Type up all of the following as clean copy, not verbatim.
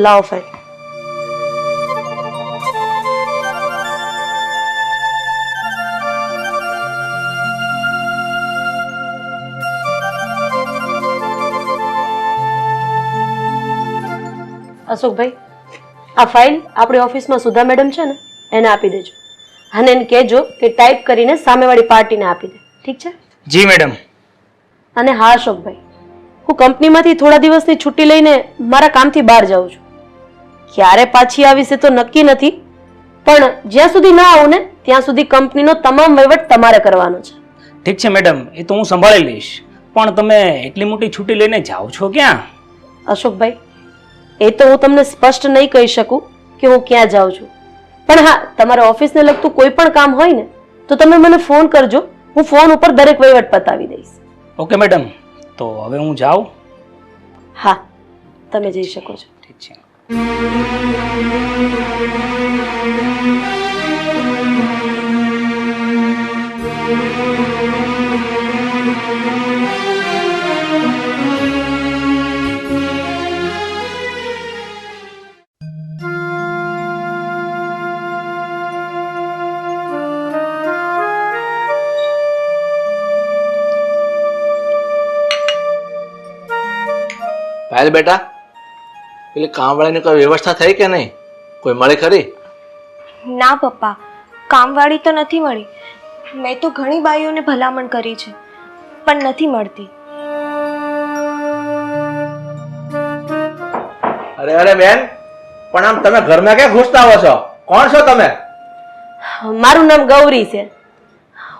લાવ ફાઈલ. અશોકભાઈ, આ ફાઇલ આપણી ઓફિસમાં સુધા મેડમ છે ને એને આપી દેજો અને એને કહેજો કે ટાઈપ કરીને સામેવાળી પાર્ટીને આપી દે. ઠીક છે? જી મેડમ. અને હા અશોકભાઈ, હું કંપનીમાંથી થોડા દિવસની છુટ્ટી લઈને મારા કામથી બહાર જાઉં છું. ક્યારે પાછી આવીશ એ તો નક્કી નથી, પણ જ્યાં સુધી ના આવું ને ત્યાં સુધી કંપનીનો તમામ વહીવટ તમારે કરવાનો છે. ઠીક છે મેડમ, એ તો હું સંભાળી લઈશ. પણ તમે એટલી મોટી છુટ્ટી લઈને જાઓ છો ક્યાં? અશોકભાઈ, એ તો હું તમને સ્પષ્ટ નહીં કહી શકું કે હું ક્યાં જાઉં છું, પણ હા, તમારા ઓફિસને લગતું કોઈ પણ કામ હોય ને તો તમે મને ફોન કરજો. હું ફોન ઉપર દરેક વહીવટ પતાવી દઈશ. ઓકે મેડમ, તો હવે હું જાઉં? હા, તમે જઈ શકો છો. ઠીક છે. પાયલ બેટા, પેલી કામવાળીની કોઈ વ્યવસ્થા થઈ કે નહીં? કોઈ મળી ખરી? ના પપ્પા, કામવાળી તો નથી મળી. મેં તો ઘણી બાઈઓને ભલામણ કરી છે પણ નથી મળતી. અરે અરે બેન, પણ આમ તમે ઘરમાં ક્યાં ઘૂસતા હો છો? કોણ છો તમે? મારું નામ ગૌરી છે.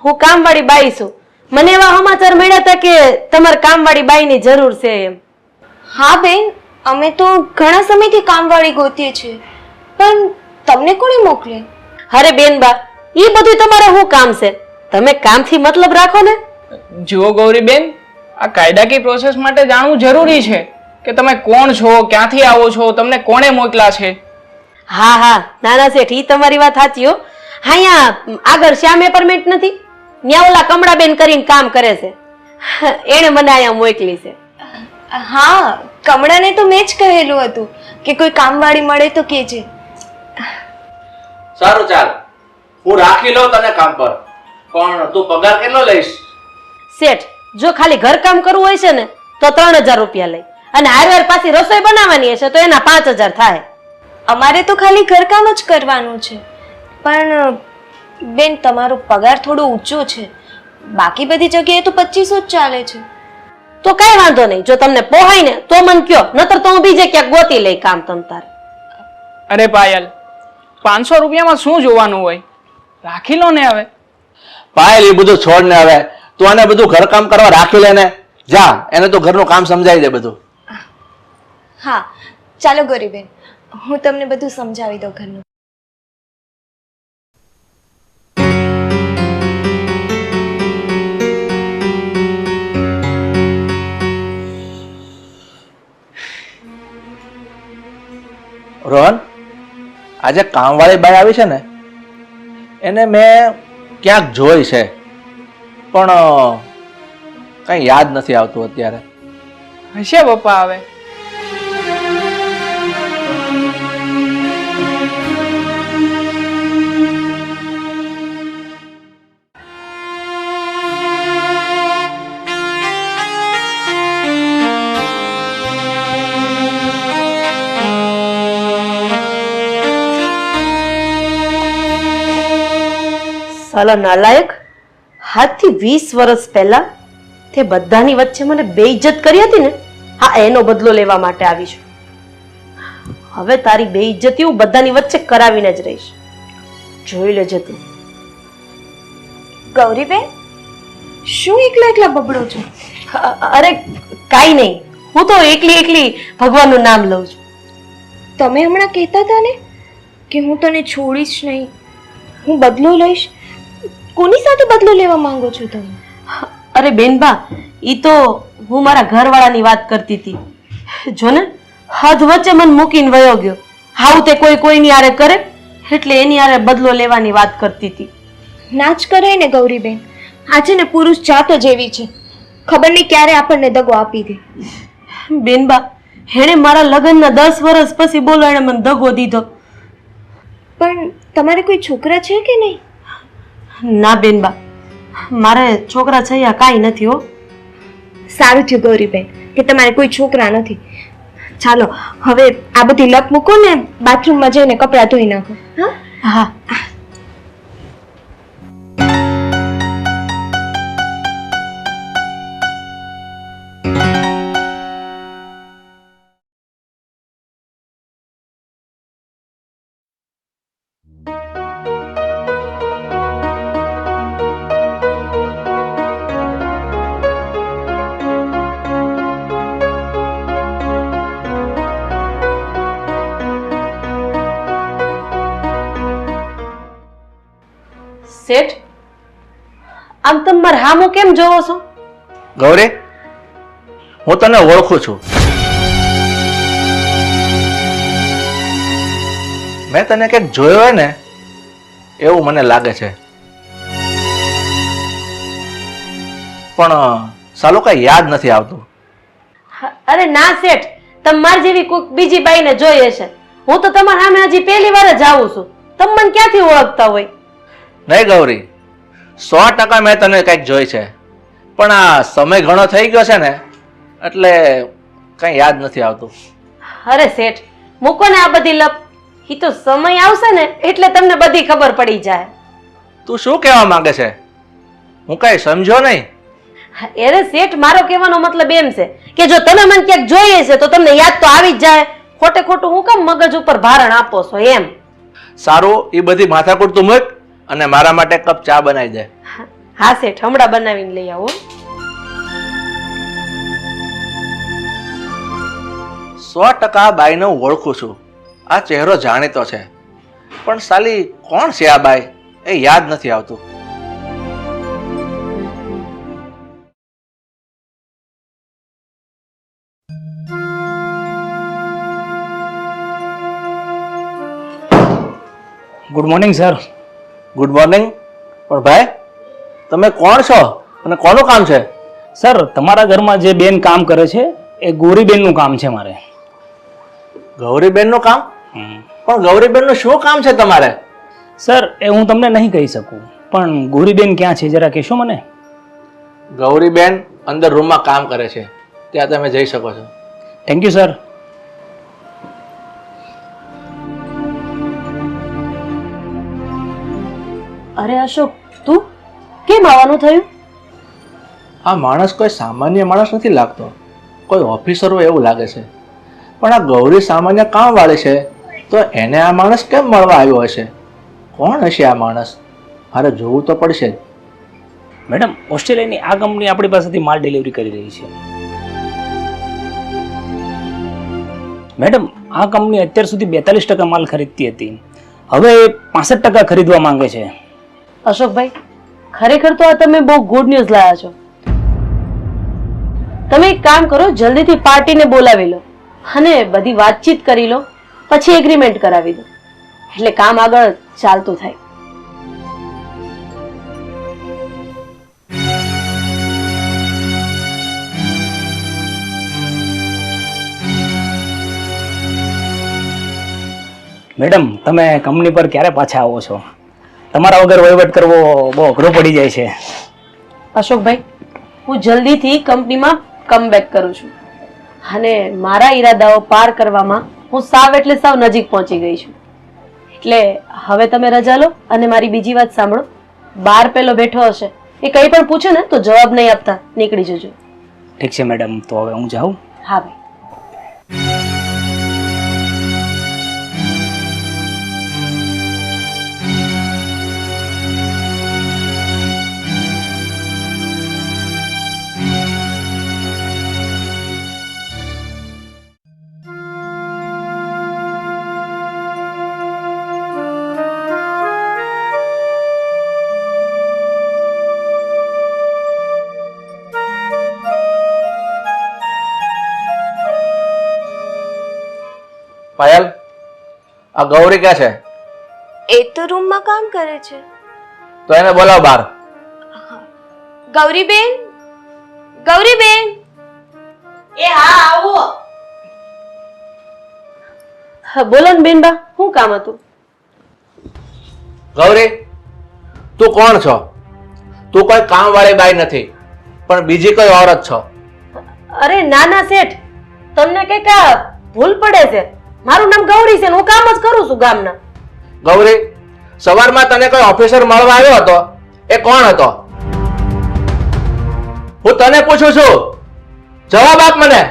હું કામવાળી બાઈ છું. મને એવા સમાચાર મળ્યા હતા કે તમારે કામવાળી બાઈની જરૂર છે એમ. હા બેન, અમે તો ઘણા સમયથી કામવાળી ગોતીએ છીએ, પણ તમને કોણે મોકલે? અરે બેનબા, એ બધું તમારે શું કામ છે? તમે કામથી મતલબ રાખો ને. જુઓ ગૌરીબેન, આ કાયદાકીય પ્રોસેસ માટે જાણવું જરૂરી છે કે તમે કોણ છો, ક્યાંથી આવો છો, તમને કોણે મોકલા છે. હા હા, નાના શેઠ, ઈ તમારી વાત સાચી હો. અહીંયા આગળ શ્યામ એપાર્ટમેન્ટ નથી, ત્યાં ઓલા કમળાબેન કરીને કામ કરે છે, એને મને અહીંયા મોકલી છે. હા, કમળાને તો મેં જ કહેલું હતું કે કોઈ કામવાળી મળે તો કહેજે. સારું, ચાલ, હું રાખી લઉં તને કામ પર, પણ તું પગાર કેટલો લઈશ? શેઠ, જો ખાલી ઘર કામ કરવું હોય છે ને તો 3000 રૂપિયા લઈ, અને હારવાર પાછી રસોઈ બનાવવાની હશે તો એના 5000 થાય. અમારે તો ખાલી ઘરકામ જ કરવાનું છે, પણ બેન તમારો પગાર થોડો ઊંચો છે. બાકી બધી જગ્યાએ તો 2500 જ ચાલે છે. તો કઈ વાંધો નહીં, જો તમને પોહાય ને તો મને કયો, નતર તો હું બીજે ક્યાંક ગોતી લઈ કામ તમ તારે. અરે પાયલ, 500 રૂપિયામાં શું જોવાનું હોય? રાખી લો ને હવે. પાયલ, એ બધું છોડ ને હવે. તું આને બધું ઘર કામ કરવા રાખી લે ને. જા, એને તો ઘરનું કામ સમજાવી દે બધું. હા ચાલો ગૌરીબેન, હું તમને બધું સમજાવી દઉં ઘરનું. રોહન, આજે કામવાળી બાઈ આવી છે ને, એને મેં ક્યાંક જોઈ છે, પણ કઈ યાદ નથી આવતું અત્યારે. હશે પપ્પા હવે. સાલા નાલાયક, આજથી 20 વર્ષ પહેલા તે બધાની વચ્ચે મને બેઇજ્જત કરી હતી ને, હા, એનો બદલો લેવા માટે આવી છું. હવે તારી બેઇજ્જતી હું બધાની વચ્ચે કરાવીને જ રહીશ, જોઈ લેજે તું. ગૌરીબેન, શું એકલા એકલા બબડો છો? અરે કાઈ નહીં, હું તો એકલી એકલી ભગવાનનું નામ લઉં છું. તમે હમણાં કહેતા હતા ને કે હું તને છોડીશ નહીં, હું બદલો લઈશ. કોની સાથે બદલો લેવા માંગો છો તમે? અરે બેનબા, ઈ તો હું મારા ઘરવાળાની વાત કરતી હતી. જો ને, હદ વચ્ચે મને મૂકીને વયો ગયો. હાવ તે કોઈની આરે કરે એટલે એની આરે બદલો લેવાની વાત કરતી હતી. ના જ કરાય ને ગૌરીબેન. આજે ને પુરુષ જાત જ એવી છે, ખબર નહીં ક્યારે આપણને દગો આપી દે. બેનબા, એણે મારા લગ્નના 10 વર્ષ પછી બોલો એણે મને દગો દીધો. પણ તમારે કોઈ છોકરા છે કે નહીં? ના બેનબા, મારે છોકરા છૈયા કાંઈ નથી હો. સારું થયું ગૌરીબેન કે તમારે કોઈ છોકરા નથી. ચાલો હવે આ બધી લપ મૂકો ને બાથરૂમમાં જઈને કપડાં ધોઈ નાખો. હા હા. શેઠ, આમ તમે મારા હામું કેમ જોવો છો? ગૌરી, હું તને ઓળખું છું. મેં તને કંઈક જોયો હોય ને એવું મને લાગે છે, પણ સાલું કઈ યાદ નથી આવતું. અરે ના શેઠ, તમે મારી જેવી કોઈક બીજી બાઈને જોઈ હશે. હું તો તમારા સામે હજી પહેલી વાર જ આવું છું. તમે મને ક્યાંથી ઓળખતા હોય? નહીં ગૌરી, 100% મેં તને કંઈક જોઈ છે, પણ આ સમય ઘણો થઈ ગયો છે ને એટલે કઈ યાદ નથી આવતું. અરે શેઠ, મૂકો ને આ બધી લપ. ઈ તો સમય આવશે ને એટલે તમને બધી ખબર પડી જાય. તું શું કહેવા માંગે છે? હું કઈ સમજો નહીં. અરે શેઠ, મારો કહેવાનો મતલબ એમ છે કે જો તમે મને ક્યાંક જોઈએ છે તો તમને યાદ તો આવી જ જાય. ખોટે ખોટું હું કેમ મગજ ઉપર ભારણ આપો છો એમ? સારું, એ બધી માથાકૂટ તું મૂક અને મારા માટે કપ ચા બનાવી દે. હા શેઠ, હમણાં બનાવીને લઈ આવો. 100% બાઈને હું ઓળખું છું. આ ચહેરો જાણીતો છે, પણ સાલી કોણ છે આ બાઈ એ યાદ નથી આવતું. Good morning sir. Good morning. પણ ભાઈ, તમે કોણ છો અને કોનું કામ છે? સર, તમારા ઘરમાં જે બેન કામ કરે છે એ ગૌરીબેનનું કામ છે મારે. ગૌરીબેનનું કામ? હમ. પણ ગૌરીબેનનું શું કામ છે તમારે? સર, એ હું તમને નહીં કહી શકું, પણ ગૌરીબેન ક્યાં છે જરા કહેશો મને? ગૌરીબેન અંદર રૂમમાં કામ કરે છે, ત્યાં તમે જઈ શકો છો. Thank you sir. અરે અશોક, તું કેમ આવવાનું થયું? આ માણસ કોઈ સામાન્ય માણસ નથી લાગતો, કોઈ ઓફિસર હોય એવું લાગે છે. પણ આ ગૌરી સામાન્ય કામવાળી છે, તો એને આ માણસ કેમ મળવા આવ્યો હશે? કોણ હશે આ માણસ? મારે જોવું તો પડશે જ. મેડમ, ઓસ્ટ્રેલિયાની આ કંપની આપણી પાસેથી માલ ડિલિવરી કરી રહી છે. મેડમ, આ કંપની અત્યાર સુધી 42% માલ ખરીદતી હતી, હવે 65% ખરીદવા માંગે છે. અશોકભાઈ, ખરેખર તો આ તમે બહુ ગુડ ન્યૂઝ લાયા છો. તમે એક કામ કરો, જલ્દીથી પાર્ટીને બોલાવી લો અને બધી વાતચીત કરી લો, પછી એગ્રીમેન્ટ કરાવી દો એટલે કામ આગળ ચાલતું થાય. મેડમ, તમે કંપની પર ક્યારે પાછા આવો છો? તમારા વગર વહીવટ કરવો બહુ અઘરો પડી જાય છે. અશોકભાઈ, હું જલ્દીથી કંપનીમાં કમબેક કરું છું અને મારા ઈરાદાઓ પાર કરવામાં હું સાવ એટલે સાવ નજીક પહોંચી ગઈ છું. એટલે હવે તમે રજા લો અને મારી બીજી વાત સાંભળો. બહાર પેલો બેઠો હશે, એ કંઈ પણ પૂછે ને તો જવાબ નહીં આપતા, નીકળી જજો. ઠીક છે મેડમ, તો હવે હું જાઉં? હા ભાઈ. પાયલ, આ ગૌરી ક્યાં છે? એ તો રૂમમાં કામ કરે છે. તો એને બોલાવ બહાર. ગૌરીબેન, ગૌરીબેન. એ હા આવો. હા બોલો ને બેનબા, શું કામ હતું? ગૌરી, તું કોણ છો? તું કોઈ કામવાળી બાઈ નથી, પણ બીજી કોઈ ઓરત છો. અરે નાના શેઠ, તમને કઈક ભૂલ પડે છે. મારું નામ ગૌરી છે ને હું કામ જ કરું છું ગામના. ગૌરી, સવારમાં તને કોઈ ઓફિસર મળવા આવ્યો હતો, એ કોણ હતો? હું તને પૂછું છું, જવાબ આપ મને.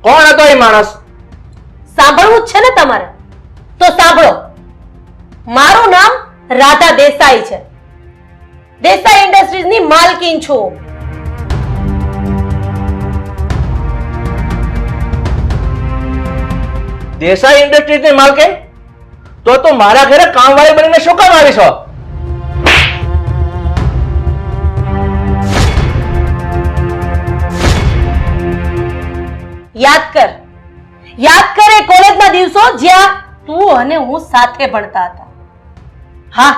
કોણ હતો એ માણસ? સાંભળવું જ છે ને તમારે? તો સાંભળો. મારું નામ રાધા દેસાઈ છે. દેસાઈ ઇન્ડસ્ટ્રીઝની માલકીન છું. દેસાઈ ઇન્ડસ્ટ્રીઝની માલકીન? તો તું મારા ઘરે કામવાળી બનીને શું કામ આવી છો? યાદ કર એ કોલેજના દિવસો જ્યાં તું અને હું સાથે ભણતા હતા. હા,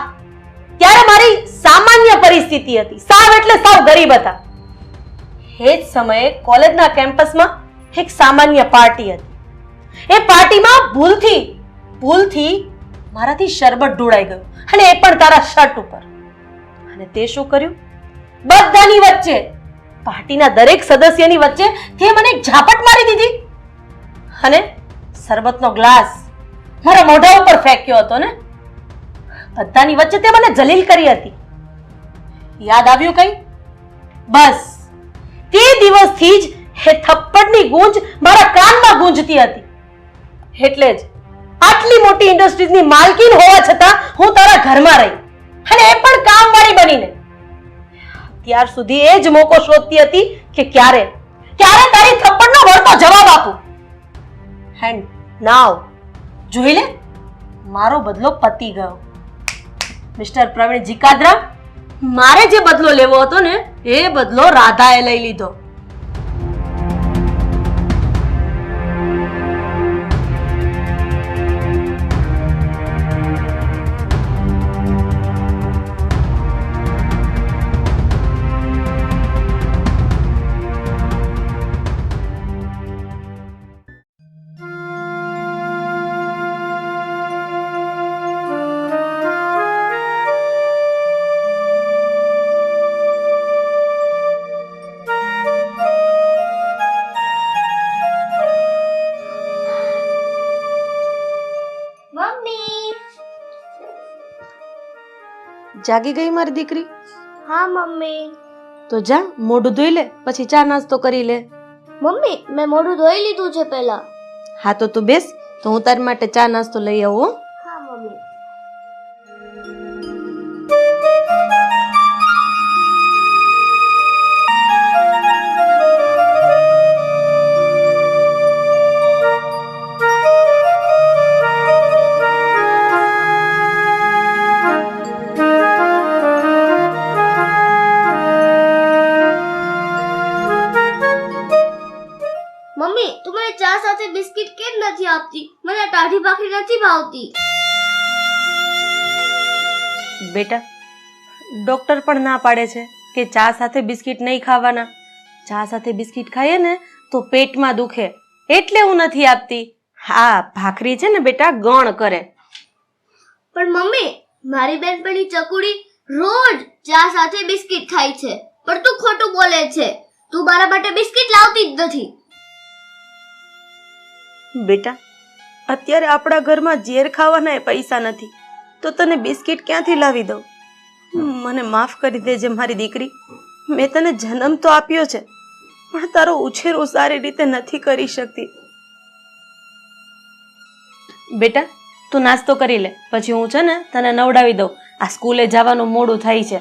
ત્યારે મારી સામાન્ય પરિસ્થિતિ હતી. સાવ એટલે સાવ ગરીબ હતા. એ જ સમયે કોલેજના કેમ્પસમાં એક સામાન્ય પાર્ટી હતી. એ પાર્ટીમાં ભૂલથી મારાથી શરબત ઢોળાઈ ગયું, અને એ પણ તારા શર્ટ ઉપર. અને તે શું કર્યું? બધાની વચ્ચે, પાર્ટીના દરેક સદસ્યની વચ્ચે તે મને એક ઝાપટ મારી દીધી અને શરબતનો ગ્લાસ મારા મોઢા ઉપર ફેંક્યો હતો ને. બધાની વચ્ચે તે મને જલીલ કરી હતી. યાદ આવ્યું કઈ? બસ તે દિવસથી જ એ થપ્પડની ગૂંજ મારા કાનમાં ગૂંજતી હતી. એટલે જ આટલી મોટી ઇન્ડસ્ટ્રીઝની માલકીન હોવા છતાં હું તારા ઘરમાં રહી, અને એ પણ કામવાળી બનીને. ત્યાર સુધી એ જ મોકો શોધતી હતી કે ક્યારે તારી થપ્પડનો વળતો જવાબ આપું. એન્ડ નાઉ જોઈ લે, મારો બદલો પતી ગયો. મિસ્ટર પ્રવીણ જીકાદ્રા, મારે જે બદલો લેવો હતો ને એ બદલો રાધાએ લઈ લીધો. જાગી ગઈ મારી દીકરી? હા મમ્મી. તો જા મોઢું ધોઈ લે, પછી ચા નાસ્તો કરી લે. મમ્મી, મેં મોઢું ધોઈ લીધું છે પહેલા. હા તો તું બેસ, તો હું તારી માટે ચા નાસ્તો લઈ આવું. હો? હા મમ્મી. મમ્મી, તું મને ચા સાથે બિસ્કિટ કેમ નથી આપતી? મને ટાઢી ભાખરી નથી ભાવતી. બેટા, ડોક્ટર પણ ના પાડે છે કે ચા સાથે બિસ્કિટ નહીં ખાવાના. ચા સાથે બિસ્કિટ ખાઈએ ને તો પેટમાં દુખે, એટલે હું નથી આપતી. હા, ભાખરી છે ને બેટા ગણ કરે. પણ મમ્મી, મારી બેનપણી ચકુડી રોજ ચા સાથે બિસ્કિટ ખાય છે, પણ તું ખોટું બોલે છે. તું મારા માટે બિસ્કિટ લાવતી જ નથી. બેટા, અત્યારે આપણા ઘરમાં ઝેર ખાવાના પૈસા નથી, તો તને બિસ્કિટ ક્યાંથી લાવી દઉં? મને માફ કરી દેજે મારી દીકરી. મેં તને જન્મ તો આપ્યો છે, પણ તારો ઉછેર હું સારી રીતે નથી કરી શકતી. બેટા, તું નાસ્તો કરી લે, પછી હું છે ને તને નવડાવી દઉં. આ સ્કૂલે જવાનું મોડું થાય છે.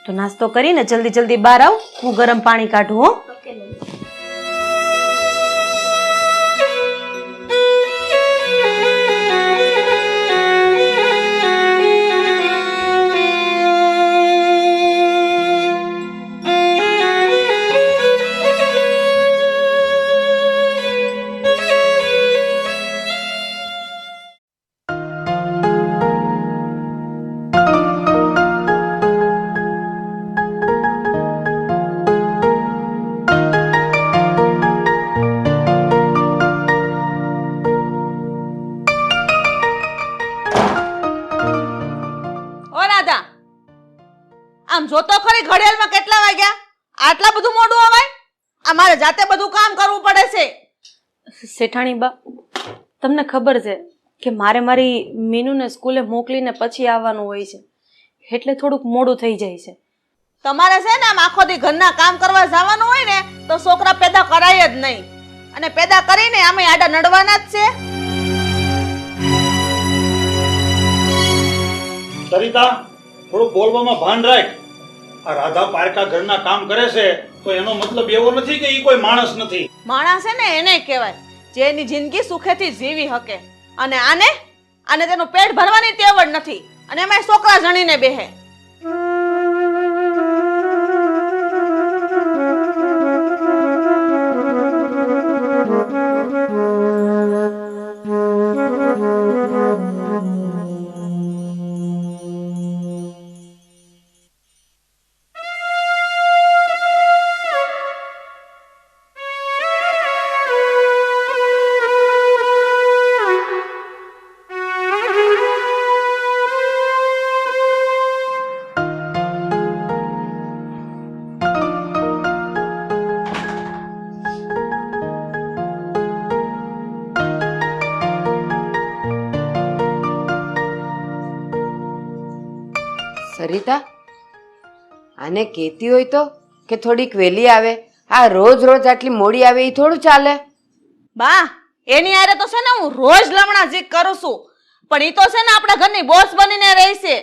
તો નાસ્તો કરીને જલ્દી બહાર આવ, હું ગરમ પાણી કાઢું. હો? આટલા બધું મોડું અવાય? આ મારે જાતે બધું કામ કરવું પડે છે. શેઠાણી બા, તમને ખબર છે કે મારે મારી મીનુને સ્કૂલે મોકલીને પછી આવવાનું હોય છે, એટલે થોડુંક મોડું થઈ જાય છે. તમારે છે ને આમ આખો દી ઘરના કામ કરવા જવાનું હોય ને તો છોકરા પેદા કરાય જ નહીં, અને પેદા કરીને આમે આડા નડવાના જ છે. સરિતા, થોડું બોલવામાં ભાન રાખ. આ રાધા પારકા ઘરના કામ કરે છે તો એનો મતલબ એવો નથી કે એ કોઈ માણસ નથી. માણસ છે ને એને કહેવાય જે એની જિંદગી સુખેથી જીવી શકે, અને આને તેનું પેટ ભરવાની ટેવ જ નથી, અને એમાં છોકરા જણીને બેહે. સરિતા, આને કહેતી હોય તો કે થોડીક વહેલી આવે. આ રોજ રોજ આટલી મોડી આવે એ થોડું ચાલે. બા, એની હારે તો છે ને હું રોજ લમણા જીક કરું છું, પણ ઈ તો છે ને આપણા ઘરની બોસ બનીને રહી છે.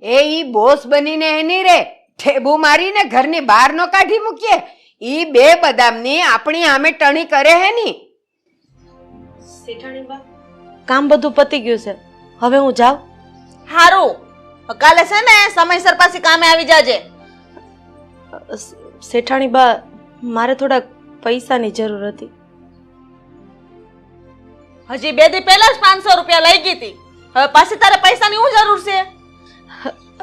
ઈ બોસ બનીને એની રે ઠેબુ મારીને ઘરની બહાર નો કાઢી મૂકીએ. ઈ બે બદામની આપણી આમે ટણી કરે હે ની. શેઠાણી બા, કામ બધું પતી ગયું છે, હવે હું જાઉં? હારું, કાલે છે ને સમયસર પાછી કામે આવી જાજે. શેઠાણી બા, મારે થોડાક પૈસાની જરૂર હતી. હજી 2 દી પહેલા જ 500 રૂપિયા લઈ ગઈ હતી, હવે પાછી તારે પૈસાની શું જરૂર છે?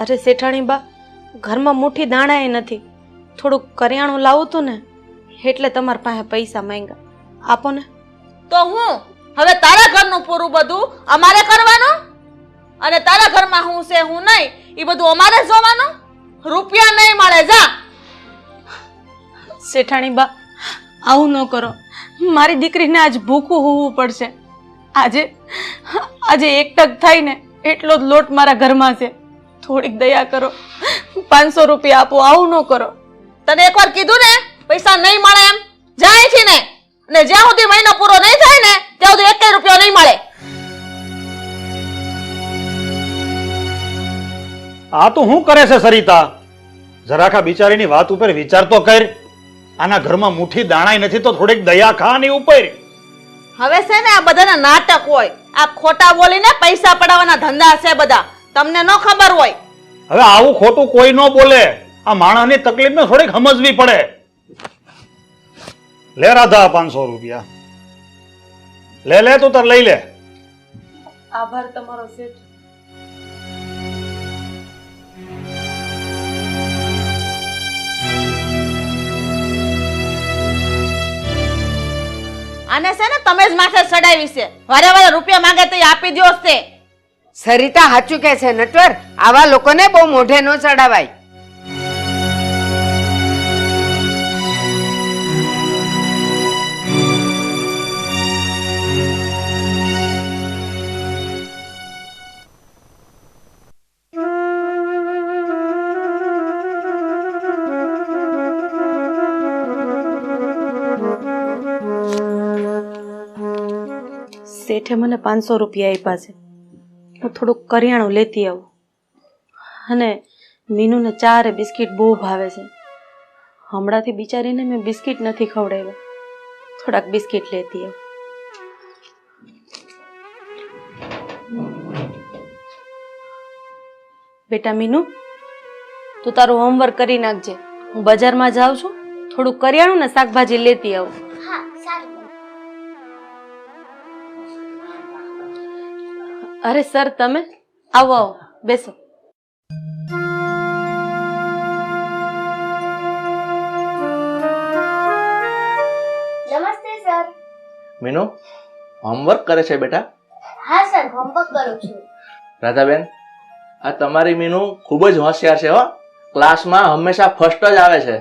અરે શેઠાણી બા, ઘરમાં મુઠ્ઠી દાણાએ નથી, થોડુંક કરિયાણું લાવું તું ને એટલે તમારા પાસે પૈસા માંગ્યા. આપો ને. તો હું હવે તારા ઘરનું પૂરું બધું અમારે કરવાનું, અને તારા ઘરમાં હું છે હું નહીં એ બધું અમારે જોવાનું. રૂપિયા નહીં મળે, જા. શેઠાણી બા, આવું ન કરો. મારી દીકરીને આજ ભૂખું હોવું પડશે. આજે એક ટક થાય ને એટલો જ લોટ મારા ઘરમાં છે. થોડીક દયા કરો, 500 રૂપિયા આપો. આવું ન કરો. તને એકવાર કીધું ને પૈસા નહીં મળે એમ, જાય છે ને, અને જ્યાં સુધી મહિનો પૂરો નહીં થાય ને ત્યાં સુધી 1 રૂપિયો નહીં મળે. આ તો શું કરે છે સરિતા? જરાક આ બિચારીની વાત ઉપર વિચાર તો કર. આના ઘરમાં મુઠ્ઠી દાણાય નથી તો થોડીક દયા ખા ની ઉપર. હવે છે ને આ બધાના નાટક હોય, આ ખોટા બોલીને પૈસા પડાવવાના ધંધા છે બધા, તમને ન ખબર હોય. હવે આવું ખોટું કોઈ ન બોલે. આ માણસની તકલીફને થોડીક સમજવી પડે. લે રાધા, 500 રૂપિયા લે તું તાર લઈ લે. આભાર તમારો શેઠ. આને છે ને તમે જ માથે ચડાવી છે, વારે વારે રૂપિયા માંગે તો આપી દ્યો છે. સરિતા સાચું કે છે નટવર, આવા લોકોને બહુ મોઢે ન ચડાવાય. શેઠે મને 500 રૂપિયા આપ્યા છે. હું થોડુંક કરિયાણું લેતી આવું, અને મીનુને ચા અને બિસ્કિટ બહુ ભાવે છે. હમણાંથી બિચારીને મેં બિસ્કિટ નથી ખવડાવ્યા, થોડાક બિસ્કિટ લેતી આવું. બેટા મીનુ, તું તારું હોમવર્ક કરી નાખજે. હું બજારમાં જાઉં છું, થોડુંક કરિયાણું ને શાકભાજી લેતી આવું. અરે સર, તમે આવો આવો, બેસો. નમસ્તે સર. મીનુ, હોમવર્ક કરે છે બેટા? હા સર, હોમવર્ક કરું છું. રાધાબેન, આ તમારી મીનુ ખૂબ જ હોશિયાર છે હો. ક્લાસમાં હંમેશા ફર્સ્ટ જ આવે છે.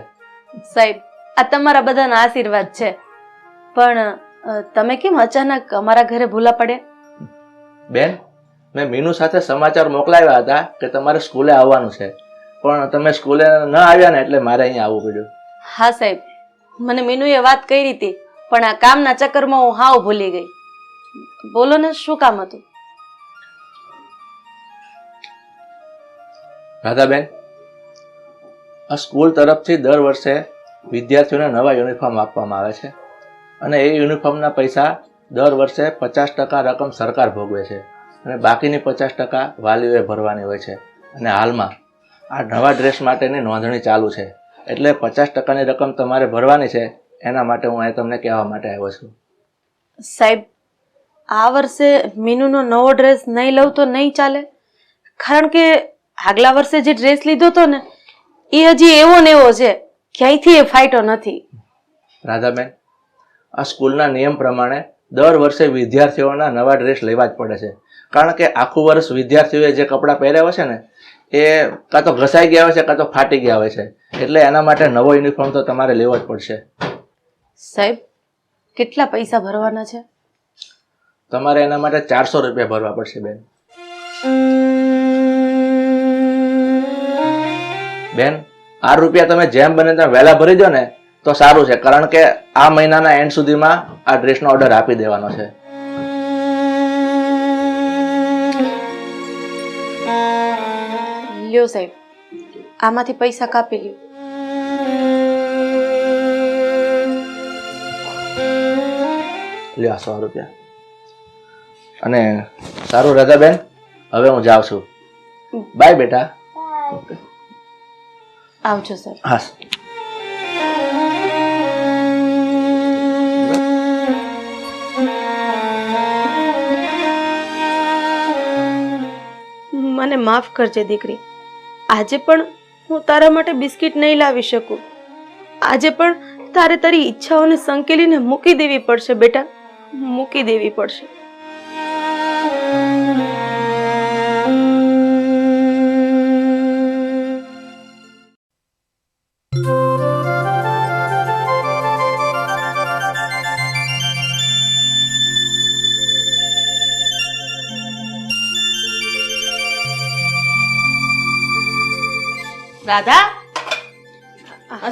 સાહેબ, આ તમારા બધાના આશીર્વાદ છે. પણ તમે કેમ અચાનક અમારા ઘરે ભૂલા પડ્યા? બેન, મેં મીનુ સાથે સમાચાર મોકલાવ્યા હતા કે તમારે સ્કૂલે આવવાનું છે, પણ તમે સ્કૂલે ન આવ્યા ને એટલે મારે અહીંયા આવવું પડ્યું. હા સાહેબ, મને મીનુએ વાત કરી હતી, પણ આ કામના ચક્કરમાં હું હાવ ભૂલી ગઈ. બોલો ને, શું કામ હતું? રાધાબેન, આ સ્કૂલ તરફથી દર વર્ષે વિદ્યાર્થીઓને નવા યુનિફોર્મ આપવામાં આવે છે અને એ યુનિફોર્મના પૈસા દર વર્ષે 50% રકમ સરકાર ભોગવે છે અને બાકીની 50% વાલીઓએ ભરવાની હોય છે. અને હાલમાં આ નવા ડ્રેસ માટેની નોંધણી ચાલુ છે, એટલે 50%ની રકમ તમારે ભરવાની છે. એના માટે હું અહીં તમને કહેવા માટે આવ્યો છું. સાહેબ, આ વર્ષે મીનુનો નવો ડ્રેસ નહીં લઉં તો નહીં ચાલે? કારણ કે આગલા વર્ષે જે ડ્રેસ લીધો હતો ને એ હજી એવો ને એવો છે, ક્યાંયથી એ ફાટ્યો નથી. રાધાબેન, આ સ્કૂલના નિયમ પ્રમાણે દર વર્ષે વિદ્યાર્થીઓના નવા ડ્રેસ લેવા જ પડે છે, કારણ કે આખું વર્ષ વિદ્યાર્થીઓએ જે કપડાં પહેર્યા હોય છે ને એ કાં તો ઘસાઈ ગયા હોય છે કાં તો ફાટી ગયા હોય છે, એટલે એના માટે નવો યુનિફોર્મ તો તમારે લેવો જ પડશે. સાહેબ, કેટલા પૈસા ભરવાના છે? તમારે એના માટે 400 રૂપિયા ભરવા પડશે બેન. બેન, આ રૂપિયા તમે જેમ બને તેમ વહેલા ભરી દો ને તો સારું છે, કારણ કે આ મહિનાના એન્ડ સુધીમાં આ ડ્રેસનો ઓર્ડર આપી દેવાનો છે. લ્યો સાહેબ, આમાંથી પૈસા કાપી લ્યો. લ્યો 100 રૂપિયા. અને સારું રાધાબેન, હવે હું જાઉં છું. બાય બેટા. આવજો સર. હા. મને માફ કરજે દીકરી, આજે પણ હું તારા માટે બિસ્કિટ નહીં લાવી શકું. આજે પણ તારે તારી ઈચ્છાઓને સંકેલીને મૂકી દેવી પડશે બેટા, મૂકી દેવી પડશે. રાધા,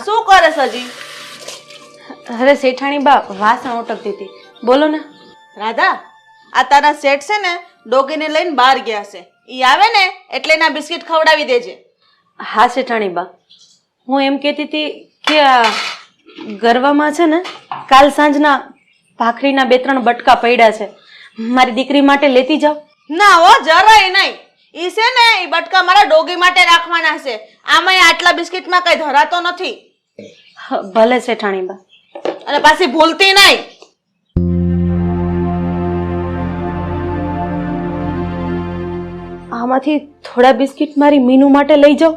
શું કરે છે હજી? અરે શેઠાણી બા, વાસણ ઉટકતી હતી. બોલો ને. રાધા, આ તારા શેઠ છે ને ડોગીને લઈને બહાર ગયા છે. ઈ આવે ને એટલે એના બિસ્કિટ ખવડાવી દેજે. હા શેઠાણી બા, હું એમ કહેતી હતી કે આ ગરવામાં છે ને કાલ સાંજના ભાખરીના 2-3 બટકા પડ્યા છે, મારી દીકરી માટે લેતી જાઓ. ના હો, જરાય નહીં. ઈ છે ને ઈ બટકા મારા ડોગી માટે રાખવાના છે. આમાંય આટલા બિસ્કિટમાં કઈ ધરાતો નથી. ભલે શેઠાણી બા. અને પાછી ભૂલતી નહીં. આમાંથી થોડા બિસ્કિટ મારી મીનુ માટે લઈ જાઓ,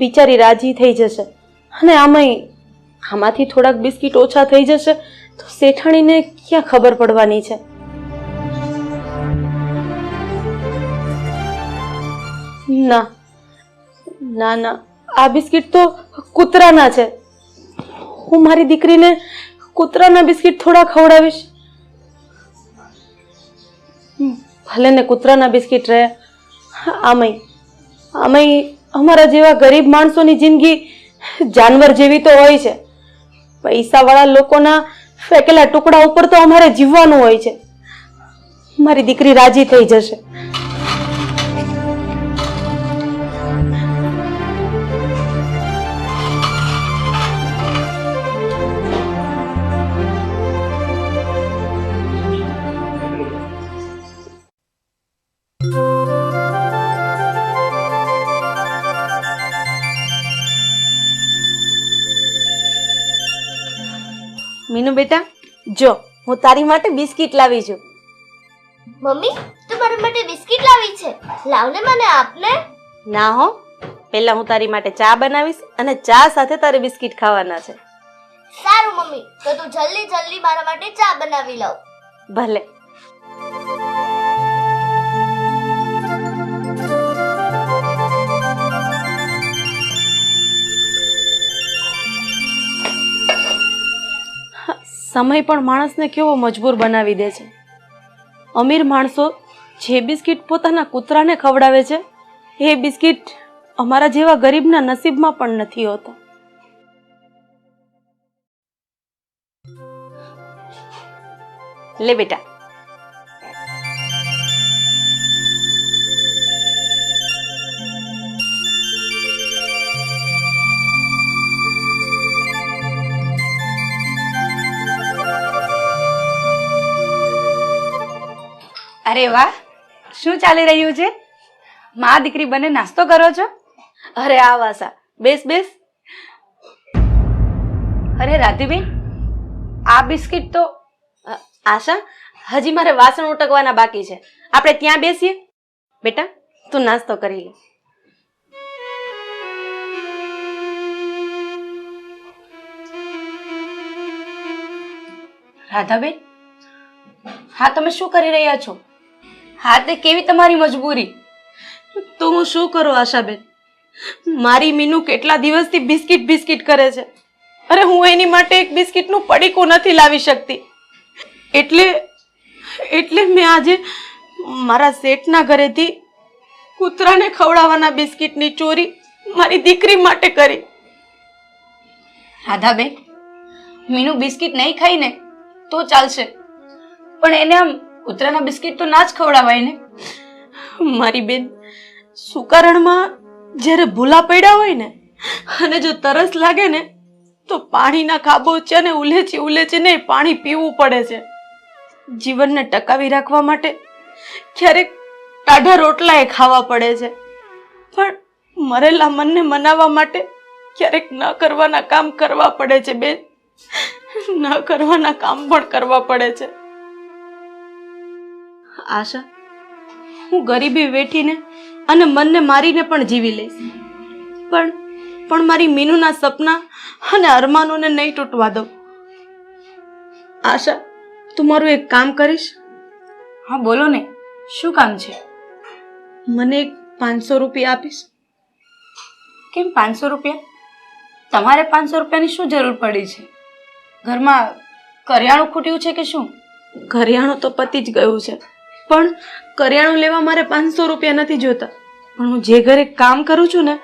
બિચારી રાજી થઈ જશે. અને આમાંથી થોડાક બિસ્કિટ ઓછા થઈ જશે તો શેઠાણીને ક્યાં ખબર પડવાની છે? ના ના ના, આ બિસ્કિટ તો કૂતરાના છે. હું મારી દીકરીને કૂતરાના બિસ્કિટ થોડા ખવડાવીશ. ભલે ને કૂતરાના બિસ્કિટ રહે, આમાંય અમારા જેવા ગરીબ માણસોની જિંદગી જાનવર જેવી તો હોય છે. પૈસાવાળા લોકોના ફેંકેલા ટુકડા ઉપર તો અમારે જીવવાનું હોય છે. મારી દીકરી રાજી થઈ જશે. મીનુ બેટા, જો હું તારી માટે બિસ્કિટ લાવી છું. મમ્મી, તું મારા માટે બિસ્કિટ લાવી છે? લાવને, મને આપને. ના હો, પહેલા હું તારી માટે ચા બનાવીશ અને ચા સાથે તારે બિસ્કિટ ખાવાના છે. સારું મમ્મી, તો તું જલ્દી જલ્દી મારા માટે ચા બનાવી લાવ. ભલે. સમય પણ માણસને કેવો મજબૂર બનાવી દે છે. અમીર માણસો જે બિસ્કિટ પોતાના કૂતરાને ખવડાવે છે એ બિસ્કિટ અમારા જેવા ગરીબના નસીબમાં પણ નથી હોતા. લે બેટા. અરે વાહ, શું ચાલી રહ્યું છે? મા દીકરી બંને નાસ્તો કરો છો? અરે આ વાસા, બેસ બેસ. અરે રાધીબેન, આ બિસ્કિટ તો આશા, હજી મારે વાસણ ઉટકવાના બાકી છે. આપણે ત્યાં બેસીએ. બેટા તું નાસ્તો કરી લે. રાધાબેન, હા તમે શું કરી રહ્યા છો? હા તે કેવી તમારી મજબૂરી? તો હું શું કરું આશાબેન? મારી મીનુ કેટલા દિવસથી બિસ્કિટ બિસ્કિટ કરે છે. અરે હું એની માટે એક બિસ્કિટનું પડીકું નથી લાવી શકતી. એટલે મેં આજે મારા શેઠના ઘરેથી કૂતરાને ખવડાવવાના બિસ્કિટની ચોરી મારી દીકરી માટે કરી. રાધાબેન, મીનુ બિસ્કિટ નહીં ખાઈ ને તો ચાલશે, પણ એને આમ કૂતરાના બિસ્કિટ તો ના જ ખવડાવાય ને. મારી બેન, સુકારણમાં જ્યારે ભૂલા પડ્યા હોય ને અને જો તરસ લાગે ને તો પાણીના ખાબોચિયાને ઉલેચીને પાણી પીવું પડે છે. જીવનને ટકાવી રાખવા માટે ક્યારેક ટાઢા રોટલા ખાવા પડે છે, પણ મરેલા મનને મનાવવા માટે ક્યારેક ન કરવાના કામ કરવા પડે છે બેન. ન કરવાના કામ પણ કરવા પડે છે. આશા, હું ગરીબી વેઠીને અને મનને મારીને પણ જીવી લઈશ, પણ મારી મીનુના સપના અને અરમાનોને નહીં તૂટવા દઉં. આશા, તું મારું એક કામ કરીશ? હા બોલો ને, શું કામ છે? મને 500 રૂપિયા આપીશ? કેમ 500 રૂપિયા? તમારે 500 રૂપિયાની શું જરૂર પડી છે? ઘરમાં કરિયાણું ખૂટ્યું છે કે શું? કરિયાણું તો પતી જ ગયું છે, પણ કરિયાણું લેવા મારે 500 રૂપિયા નથી જોતા. પણ હું જે ઘરે કામ કરું છું ને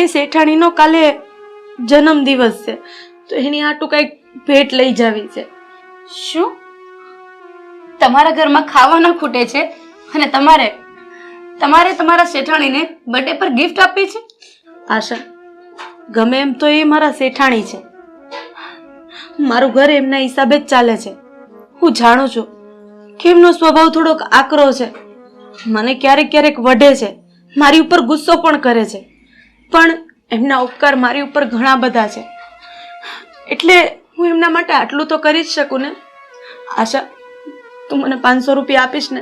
એ શેઠાણીનો કાલે જન્મદિવસ છે, તો એની આટું કંઈક ભેટ લઈ જાવી છે. શું? તમારા ઘરમાં ખાવાના ખૂટે છે અને તમારે તમારા શેઠાણીને બર્થડે પર ગિફ્ટ આપી છે? આશા, ગમે એમ તો એ મારા શેઠાણી છે. મારું ઘર એમના હિસાબે જ ચાલે છે. હું જાણું છું કે એમનો સ્વભાવ થોડોક આકરો છે. મને ક્યારેક ક્યારેક વઢે છે, મારી ઉપર ગુસ્સો પણ કરે છે, પણ એમના ઉપકાર મારી ઉપર ઘણા બધા છે. એટલે હું એમના માટે આટલું તો કરી જ શકું ને. આશા, તું મને 500 રૂપિયા આપીશ ને?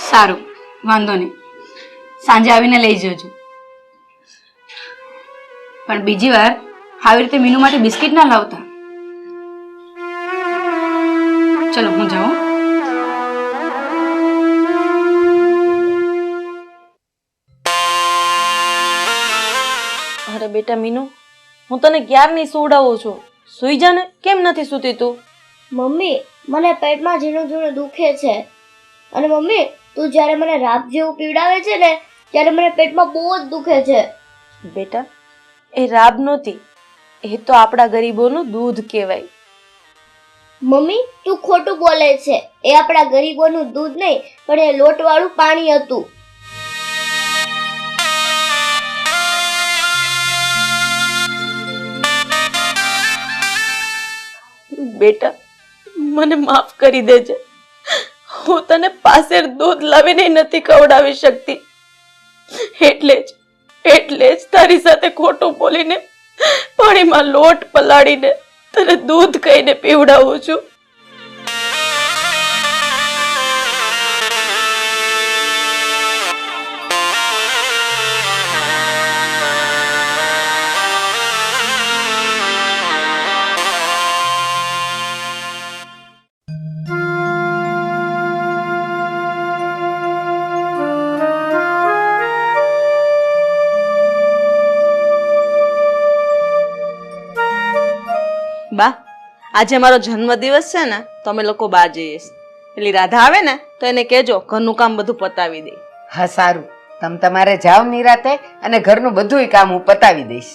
સારું, વાંધો નહીં, સાંજે આવીને લઈ જજો. પણ બીજી વાર આવી રીતે મીનુ માટે બિસ્કિટ ના લાવતા. ચલો હું જાઉં. અરે બેટા મીનુ, હું તને ક્યારની સુવડાવું છું. સૂઈ જા ને. કેમ નથી સૂતી તું? મમ્મી, મને પેટમાં ઝીણું ઝીણું દુખે છે. અને મમ્મી, તું જ્યારે મને રાબ જેવું પીવડાવે છે ને ત્યારે મને પેટમાં બહુ જ દુખે છે. બેટા, એ રાબ નહોતી, એ તો આપણા ગરીબોનું દૂધ કહેવાય. મમ્મી, તું ખોટું બોલે છે. એ આપણા ગરીબોનું દૂધ નહીં, પણ એ લોટવાળું પાણી હતું. બેટા, મને માફ કરી દેજે. હું તને પાસેર દૂધ લાવીને નથી ખવડાવી શકતી. એટલે જ તારી સાથે ખોટું બોલીને પાણીમાં લોટ પલાળીને તને દૂધ કહીને પીવડાવું છું. બા, આજે મારો જન્મદિવસ છે ને તો અમે લોકો બહાર જઈએ છીએ. પેલી રાધા આવે ને તો એને કહેજો ઘરનું કામ બધું પતાવી દે. હા સારું, તમે તમારે જાઓ નિરાતે અને ઘરનું બધુંય કામ હું પતાવી દઈશ.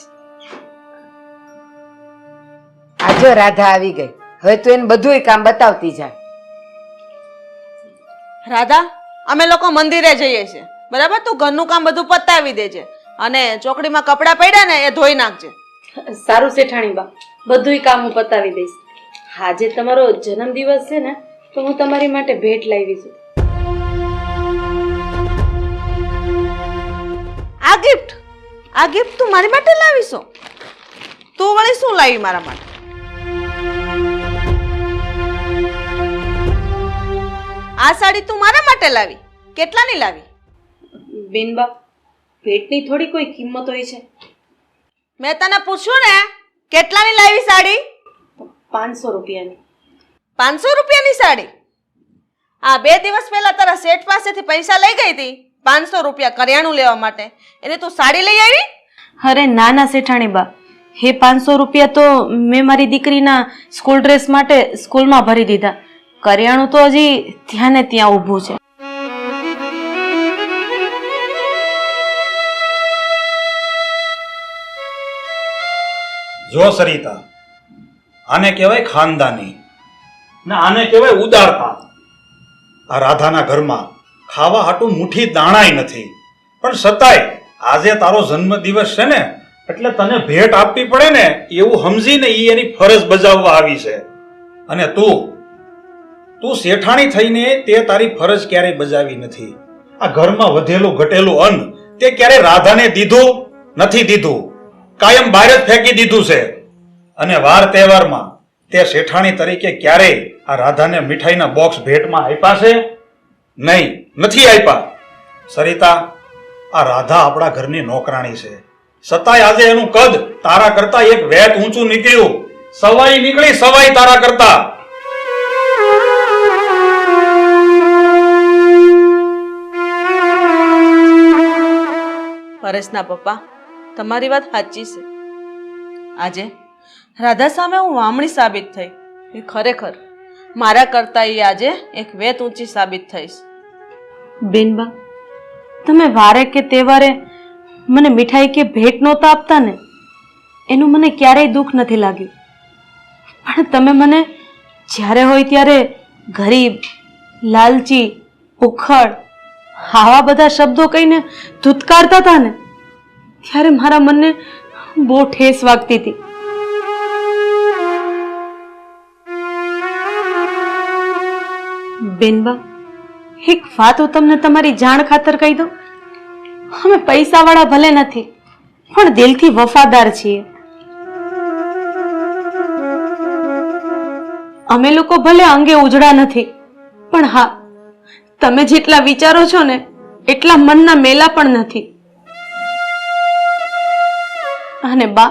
આજો રાધા આવી ગઈ, હવે તું એને બધુંય કામ બતાવતી જા. રાધા, અમે લોકો મંદિરે જઈએ છીએ, બરાબર? તું ઘરનું કામ બધું પતાવી દેજે અને ચોકડીમાં કપડાં પડ્યા ને એ ધોઈ નાખજે. સારું શેઠાણી બા, બધુંય કામ હું પતાવી દઈશ. આજે તમારો જન્મદિવસ છે ને તો હું તમારી માટે ભેટ લાવી છું. આ ગિફ્ટ તું મારી માટે લાવીશો? તું વળી શું લાવી મારા માટે? આ સાડી તું મારા માટે લાવી? કેટલાની લાવી? બેનબા, ભેટની થોડી કોઈ કિંમત હોય છે. મેં તને પૂછ્યું ને કેટલાની લાવી સાડી? 500 રૂપિયાની. 500 રૂપિયાની સાડી? આ 2 દિવસ પહેલા તારા શેઠ પાસેથી પૈસા લઈ ગઈ હતી 500 રૂપિયા કરિયાણું લેવા માટે, એને તું સાડી લઈ આવી? અરે ના ના શેઠાણી બા, હે 500 રૂપિયા તો મેં મારી દીકરીના સ્કૂલ ડ્રેસ માટે સ્કૂલમાં ભરી દીધા. કરિયાણું તો હજી ત્યાં ને ત્યાં ઊભું છે. જો સરિતા, આને કહેવાય ખાનદાની ને આને કહેવાય ઉદારતા. આ રાધાના ઘરમાં ખાવા હાટું મુઠ્ઠી દાણાય નથી, પણ છતાંય આજે તારો જન્મદિવસ છે ને એટલે તને ભેટ આપવી પડે ને એવું સમજીને ઈ એની ફરજ બજાવવા આવી છે. અને તું શેઠાણી થઈને તે તારી ફરજ ક્યારેય બજાવી નથી. આ ઘરમાં વધેલું ઘટેલું અન્ન તે ક્યારે રાધાને દીધું નથી દીધું, કાયમ બહાર જ ફેંકી દીધું છે. અને વાર તહેવારમાં તે શેઠાણી તરીકે ક્યારેય આ રાધાને મીઠાઈના બોક્સ ભેટમાં આપ્યા છે? નહીં, નથી આપ્યા. સરિતા, આ રાધા આપણા ઘરની નોકરાણી છે, છતાંય આજે એનું કદ તારા કરતા એક વેત ઊંચું નીકળ્યું. સવાઈ નીકળી સવાઈ તારા કરતા. પરેશના પપ્પા, તમારી વાત સાચી છે. આજે રાધા સામે હું વામણી સાબિત થઈ. એ ખરેખર મારા કરતા એ આજે એક વેત ઊંચી સાબિત થઈશ. બેનબા, તમે વારે કે તહેવારે મને મીઠાઈ કે ભેટ નહોતા આપતા ને, એનું મને ક્યારેય દુઃખ નથી લાગ્યું. પણ તમે મને જ્યારે હોય ત્યારે ગરીબ, લાલચી, ઉખડ આવા બધા શબ્દો કહીને ધૂતકારતા હતા ને, ત્યારે મારા મનને બહુ ઠેસ વાગતી હતી. બેનબા, એક વાત હું તમને તમારી જાણ ખાતર કહી દઉં. અમે પૈસાવાળા ભલે નથી, પણ દિલથી વફાદાર છીએ. અમે લોકો ભલે અંગે ઉજળા નથી, પણ હા, તમે જેટલા વિચારો છો ને એટલા મનના મેલા પણ નથી. અને બા,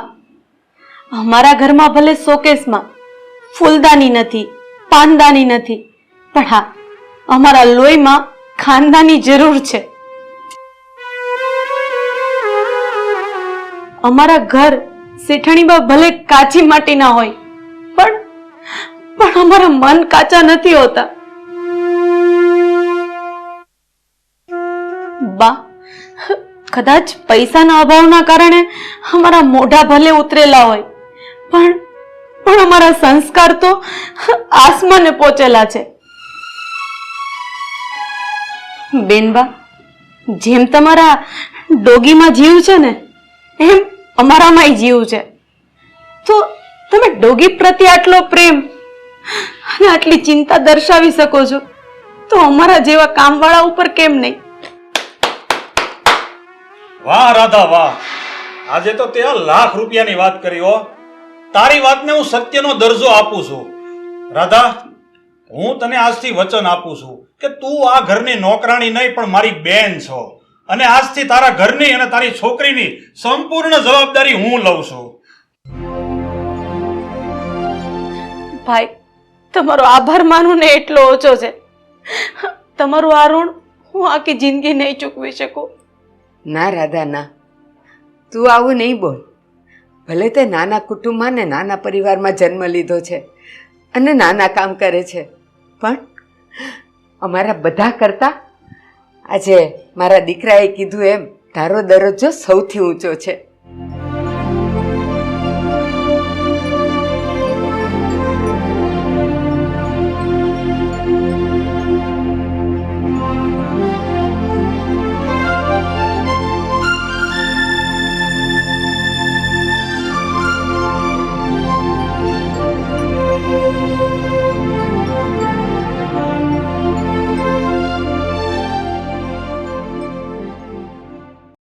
અમારા ઘરમાં ભલે શોકેસમાં ફૂલદાની નથી, પાનદાની નથી, પણ હા, અમારા લોહીમાં ખાનદાની જરૂર છે. અમારા ઘર શેઠાણીબા ભલે કાચી માટીના હોય, પણ અમારા મન કાચા નથી હોતા. બા, કદાચ પૈસાના અભાવના કારણે અમારા મોઢા ભલે ઉતરેલા હોય, પણ અમારા સંસ્કાર તો આસમાને પહોંચેલા છે. બેનબા, જેમ તમારા ડોગીમાં જીવ છે ને, એમ અમારામાંય જીવ છે. તો તમે ડોગી પ્રત્યે આટલો પ્રેમ અને આટલી ચિંતા દર્શાવી શકો છો, તો અમારા જેવા કામવાળા ઉપર કેમ નહીં? વાહ રાધા વાહ, આજે તો તે લાખ રૂપિયાની વાત કરી હો. તારી વાતને હું સત્યનો દરજ્જો આપું છું. રાધા, હું તને આજથી વચન આપું છું કે તું આ ઘરની નોકરાણી નહીં પણ મારી બેન છો, અને આજથી તારા ઘરની અને તારી છોકરીની સંપૂર્ણ જવાબદારી હું લઉં છું. ભાઈ, તમારો આભાર માનું ને એટલો ઓછો છે. તમારું આ ઋણ હું આખી જિંદગી નહીં ચૂકવી શકું. ના રાધા ના, તું આવું નહીં બોલ. ભલે તે નાના કુટુંબમાં ને નાના પરિવારમાં જન્મ લીધો છે અને નાના કામ કરે છે, પણ અમારા બધા કરતાં આજે મારા દીકરાએ કીધું એમ તારો દરજ્જો સૌથી ઊંચો છે.